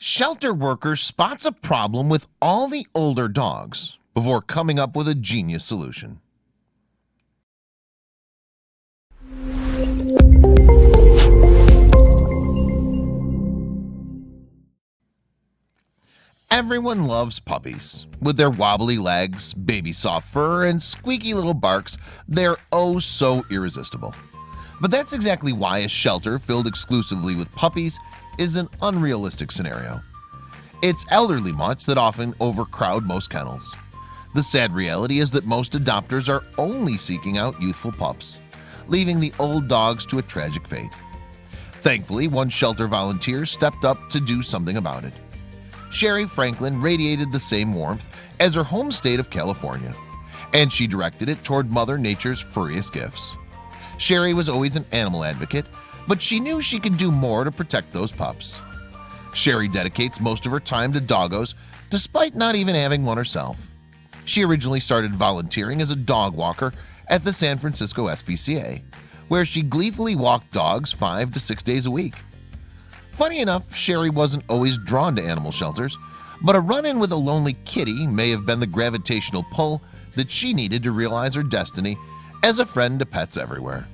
Shelter worker spots a problem with all the older dogs before coming up with a genius solution. Everyone loves puppies. With their wobbly legs, baby soft fur, and squeaky little barks, they're oh so irresistible. But that's exactly why a shelter filled exclusively with puppies is an unrealistic scenario. It's elderly mutts that often overcrowd most kennels. The sad reality is that most adopters are only seeking out youthful pups, leaving the old dogs to a tragic fate. Thankfully, one shelter volunteer stepped up to do something about it. Sherri Franklin radiated the same warmth as her home state of California, and she directed it toward Mother Nature's furriest gifts. Sherri was always an animal advocate, but she knew she could do more to protect those pups. Sherri dedicates most of her time to doggos, despite not even having one herself. She originally started volunteering as a dog walker at the San Francisco SPCA, where she gleefully walked dogs 5 to 6 days a week. Funny enough, Sherri wasn't always drawn to animal shelters, but a run-in with a lonely kitty may have been the gravitational pull that she needed to realize her destiny as a friend to pets everywhere.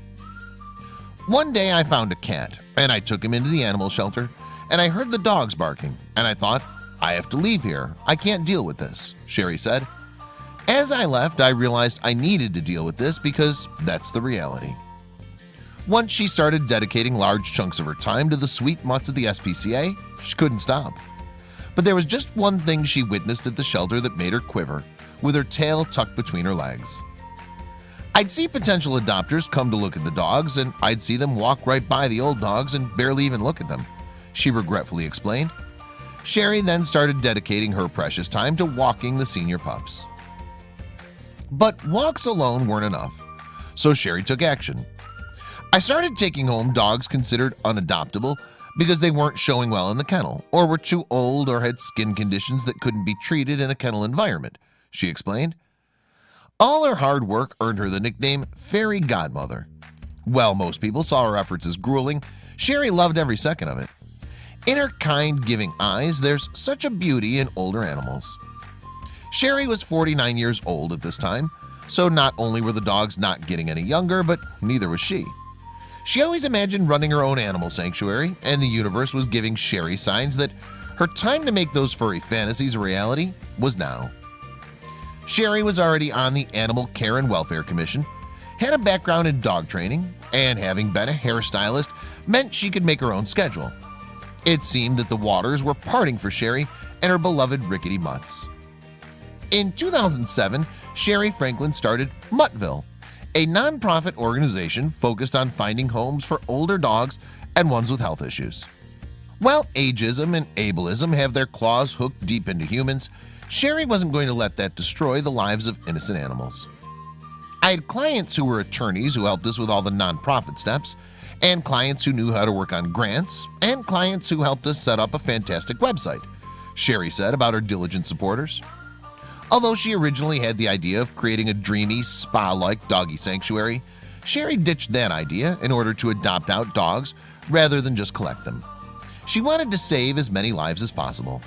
One day I found a cat, and I took him into the animal shelter, and I heard the dogs barking, and I thought, I have to leave here. I can't deal with this, Sherri said. As I left, I realized I needed to deal with this because that's the reality. Once she started dedicating large chunks of her time to the sweet mutts at the SPCA, she couldn't stop. But there was just one thing she witnessed at the shelter that made her quiver, with her tail tucked between her legs. I'd see potential adopters come to look at the dogs, and I'd see them walk right by the old dogs and barely even look at them, she regretfully explained. Sherri then started dedicating her precious time to walking the senior pups. But walks alone weren't enough, so Sherri took action. I started taking home dogs considered unadoptable because they weren't showing well in the kennel or were too old or had skin conditions that couldn't be treated in a kennel environment, she explained. All her hard work earned her the nickname Fairy Godmother. While most people saw her efforts as grueling, Sherri loved every second of it. In her kind, giving eyes, there's such a beauty in older animals. Sherri was 49 years old at this time, so not only were the dogs not getting any younger, but neither was she. She always imagined running her own animal sanctuary, and the universe was giving Sherri signs that her time to make those furry fantasies a reality was now. Sherri was already on the Animal Care and Welfare Commission, had a background in dog training, and having been a hairstylist meant she could make her own schedule. It seemed that the waters were parting for Sherri and her beloved rickety mutts. In 2007, Sherri Franklin started Muttville, a nonprofit organization focused on finding homes for older dogs and ones with health issues. While ageism and ableism have their claws hooked deep into humans, Sherri wasn't going to let that destroy the lives of innocent animals. I had clients who were attorneys who helped us with all the nonprofit steps, and clients who knew how to work on grants, and clients who helped us set up a fantastic website, Sherri said about her diligent supporters. Although she originally had the idea of creating a dreamy, spa-like doggy sanctuary, Sherri ditched that idea in order to adopt out dogs rather than just collect them. She wanted to save as many lives as possible.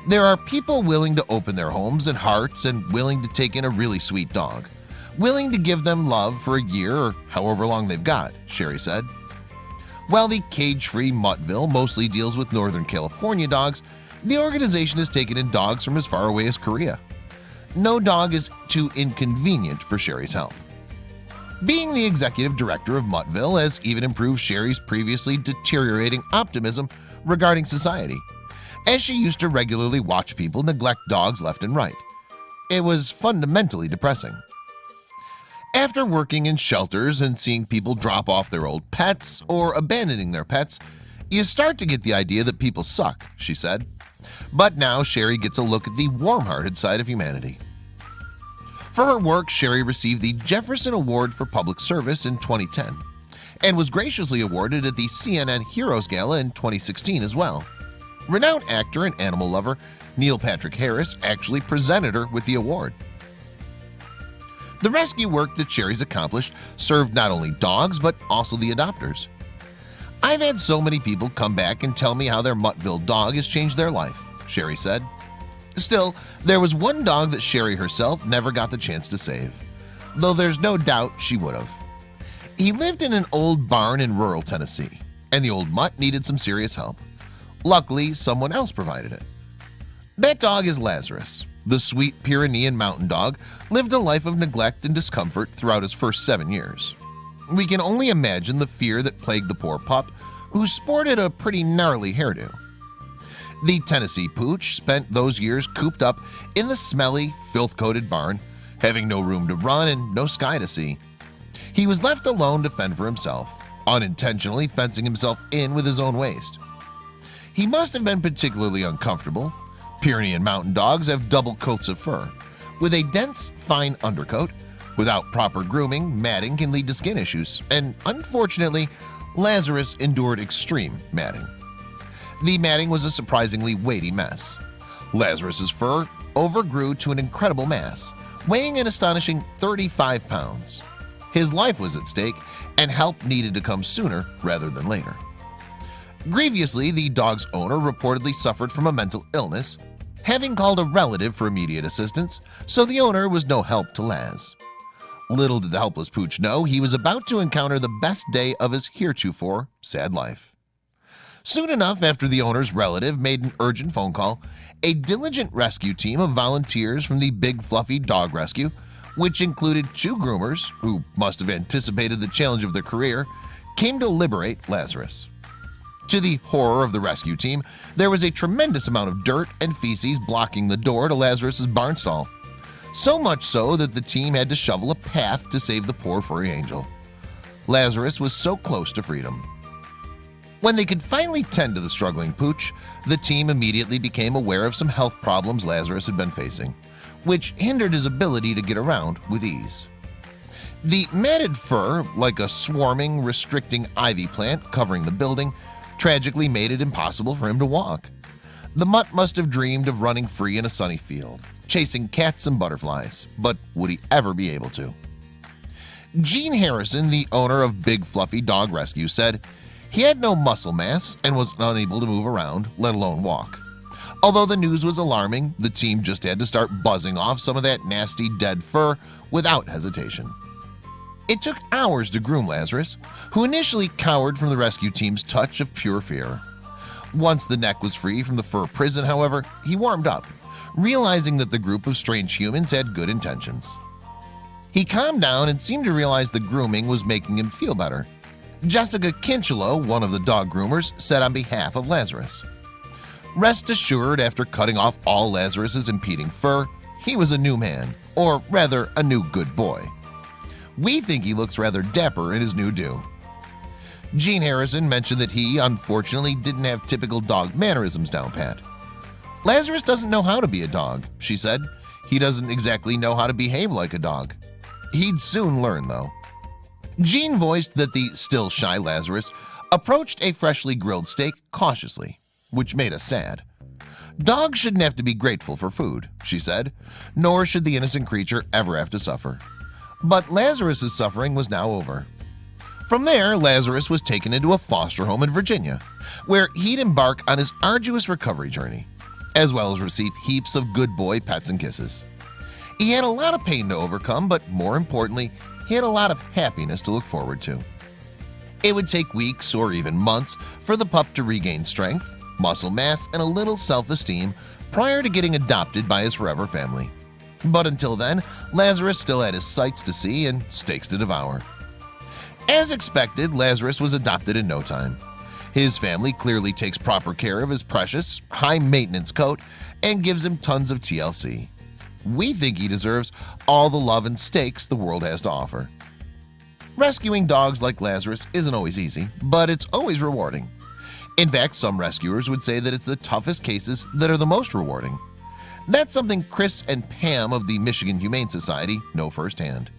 There are people willing to open their homes and hearts and willing to take in a really sweet dog, willing to give them love for a year or however long they've got, Sherri said. While the cage-free Muttville mostly deals with Northern California dogs, the organization has taken in dogs from as far away as Korea. No dog is too inconvenient for Sherri's help. Being the executive director of Muttville has even improved Sherri's previously deteriorating optimism regarding society, as she used to regularly watch people neglect dogs left and right. It was fundamentally depressing. After working in shelters and seeing people drop off their old pets or abandoning their pets, you start to get the idea that people suck, she said. But now Sherri gets a look at the warm-hearted side of humanity. For her work, Sherri received the Jefferson Award for Public Service in 2010 and was graciously awarded at the CNN Heroes Gala in 2016 as well. Renowned actor and animal lover Neil Patrick Harris actually presented her with the award. The rescue work that Sherri's accomplished served not only dogs but also the adopters. "I've had so many people come back and tell me how their Muttville dog has changed their life," Sherri said. Still, there was one dog that Sherri herself never got the chance to save, though there's no doubt she would have. He lived in an old barn in rural Tennessee, and the old mutt needed some serious help. Luckily, someone else provided it. That dog is Lazarus. The sweet Pyrenean mountain dog lived a life of neglect and discomfort throughout his first 7 years. We can only imagine the fear that plagued the poor pup, who sported a pretty gnarly hairdo. The Tennessee pooch spent those years cooped up in the smelly, filth-coated barn, having no room to run and no sky to see. He was left alone to fend for himself, unintentionally fencing himself in with his own waste. He must have been particularly uncomfortable. Pyrenean mountain dogs have double coats of fur, with a dense, fine undercoat. Without proper grooming, matting can lead to skin issues, and unfortunately, Lazarus endured extreme matting. The matting was a surprisingly weighty mess. Lazarus's fur overgrew to an incredible mass, weighing an astonishing 35 pounds. His life was at stake, and help needed to come sooner rather than later. Grievously, the dog's owner reportedly suffered from a mental illness, having called a relative for immediate assistance, so the owner was no help to Laz. Little did the helpless pooch know he was about to encounter the best day of his heretofore sad life. Soon enough after the owner's relative made an urgent phone call, a diligent rescue team of volunteers from the Big Fluffy Dog Rescue, which included 2 groomers who must have anticipated the challenge of their career, came to liberate Lazarus. To the horror of the rescue team, there was a tremendous amount of dirt and feces blocking the door to Lazarus's barn stall. So much so that the team had to shovel a path to save the poor furry angel. Lazarus was so close to freedom. When they could finally tend to the struggling pooch, the team immediately became aware of some health problems Lazarus had been facing, which hindered his ability to get around with ease. The matted fur, like a swarming, restricting ivy plant covering the building, tragically made it impossible for him to walk. The mutt must have dreamed of running free in a sunny field, chasing cats and butterflies, but would he ever be able to? Gene Harrison, the owner of Big Fluffy Dog Rescue, said he had no muscle mass and was unable to move around, let alone walk. Although the news was alarming, the team just had to start buzzing off some of that nasty dead fur without hesitation. It took hours to groom Lazarus, who initially cowered from the rescue team's touch of pure fear. Once the neck was free from the fur prison, however, he warmed up, realizing that the group of strange humans had good intentions. He calmed down and seemed to realize the grooming was making him feel better. Jessica Kinchelow, one of the dog groomers, said on behalf of Lazarus, "Rest assured, after cutting off all Lazarus's impeding fur, he was a new man, or rather a new good boy. We think he looks rather dapper in his new do." Gene Harrison mentioned that he, unfortunately, didn't have typical dog mannerisms down pat. "Lazarus doesn't know how to be a dog," she said. "He doesn't exactly know how to behave like a dog. He'd soon learn, though." Gene voiced that the still shy Lazarus approached a freshly grilled steak cautiously, which made us sad. "Dogs shouldn't have to be grateful for food," she said, "nor should the innocent creature ever have to suffer." But Lazarus's suffering was now over. From there, Lazarus was taken into a foster home in Virginia, where he'd embark on his arduous recovery journey, as well as receive heaps of good boy pets and kisses. He had a lot of pain to overcome, but more importantly, he had a lot of happiness to look forward to. It would take weeks or even months for the pup to regain strength, muscle mass, and a little self-esteem prior to getting adopted by his forever family. But until then, Lazarus still had his sights to see and steaks to devour. As expected, Lazarus was adopted in no time. His family clearly takes proper care of his precious, high-maintenance coat and gives him tons of TLC. We think he deserves all the love and steaks the world has to offer. Rescuing dogs like Lazarus isn't always easy, but it's always rewarding. In fact, some rescuers would say that it's the toughest cases that are the most rewarding. That's something Chris and Pam of the Michigan Humane Society know firsthand.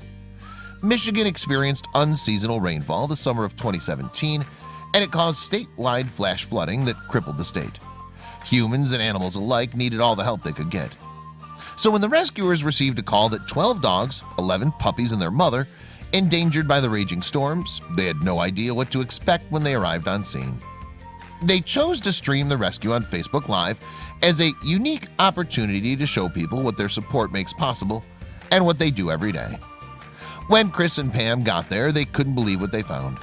Michigan experienced unseasonal rainfall the summer of 2017, and it caused statewide flash flooding that crippled the state. Humans and animals alike needed all the help they could get. So when the rescuers received a call that 12 dogs, 11 puppies and their mother, Endangered by the raging storms, they had no idea what to expect when they arrived on scene. They chose to stream the rescue on Facebook Live as a unique opportunity to show people what their support makes possible and what they do every day. When Chris and Pam got there, they couldn't believe what they found.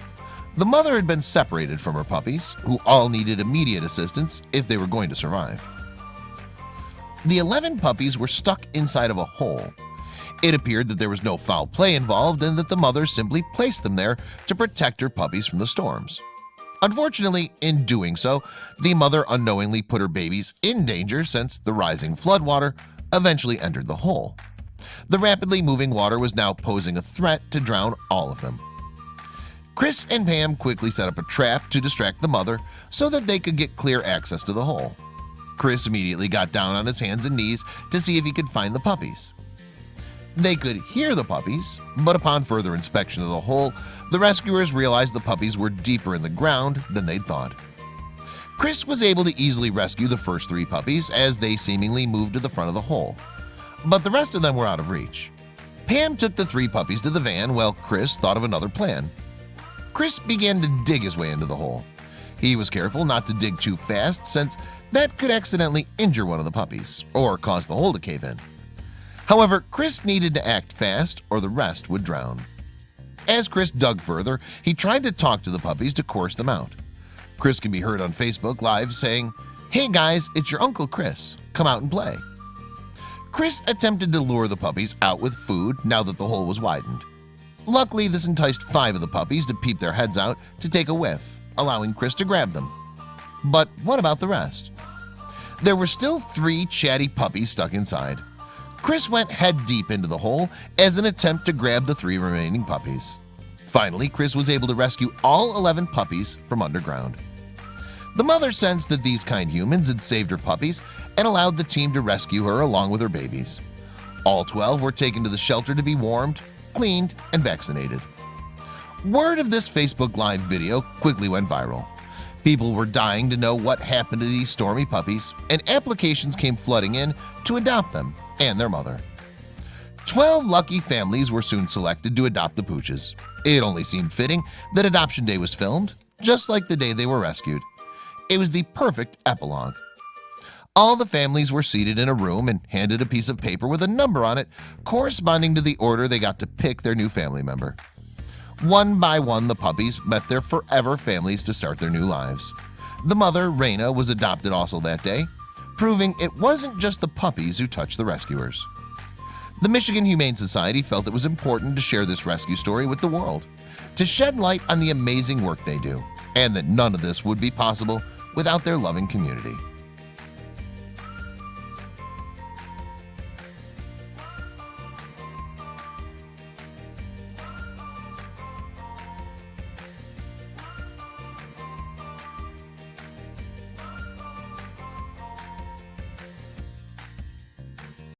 The mother had been separated from her puppies, who all needed immediate assistance if they were going to survive. The 11 puppies were stuck inside of a hole. It appeared that there was no foul play involved and that the mother simply placed them there to protect her puppies from the storms. Unfortunately, in doing so, the mother unknowingly put her babies in danger since the rising floodwater eventually entered the hole. The rapidly moving water was now posing a threat to drown all of them. Chris and Pam quickly set up a trap to distract the mother so that they could get clear access to the hole. Chris immediately got down on his hands and knees to see if he could find the puppies. They could hear the puppies, but upon further inspection of the hole, the rescuers realized the puppies were deeper in the ground than they'd thought. Chris was able to easily rescue the first 3 puppies as they seemingly moved to the front of the hole, but the rest of them were out of reach. Pam took the 3 puppies to the van while Chris thought of another plan. Chris began to dig his way into the hole. He was careful not to dig too fast since that could accidentally injure one of the puppies or cause the hole to cave in. However, Chris needed to act fast or the rest would drown. As Chris dug further, he tried to talk to the puppies to coerce them out. Chris can be heard on Facebook Live saying, "Hey guys, it's your Uncle Chris. Come out and play." Chris attempted to lure the puppies out with food now that the hole was widened. Luckily, this enticed 5 of the puppies to peep their heads out to take a whiff, allowing Chris to grab them. But what about the rest? There were still 3 chatty puppies stuck inside. Chris went head deep into the hole as an attempt to grab the 3 remaining puppies. Finally, Chris was able to rescue all 11 puppies from underground. The mother sensed that these kind humans had saved her puppies and allowed the team to rescue her along with her babies. All 12 were taken to the shelter to be warmed, cleaned, and vaccinated. Word of this Facebook Live video quickly went viral. People were dying to know what happened to these stormy puppies, and applications came flooding in to adopt them and their mother. 12 lucky families were soon selected to adopt the pooches. It only seemed fitting that Adoption Day was filmed, just like the day they were rescued. It was the perfect epilogue. All the families were seated in a room and handed a piece of paper with a number on it corresponding to the order they got to pick their new family member. One by one, the puppies met their forever families to start their new lives. The mother, Raina, was adopted also that day, proving it wasn't just the puppies who touched the rescuers. The Michigan Humane Society felt it was important to share this rescue story with the world, to shed light on the amazing work they do, and that none of this would be possible without their loving community.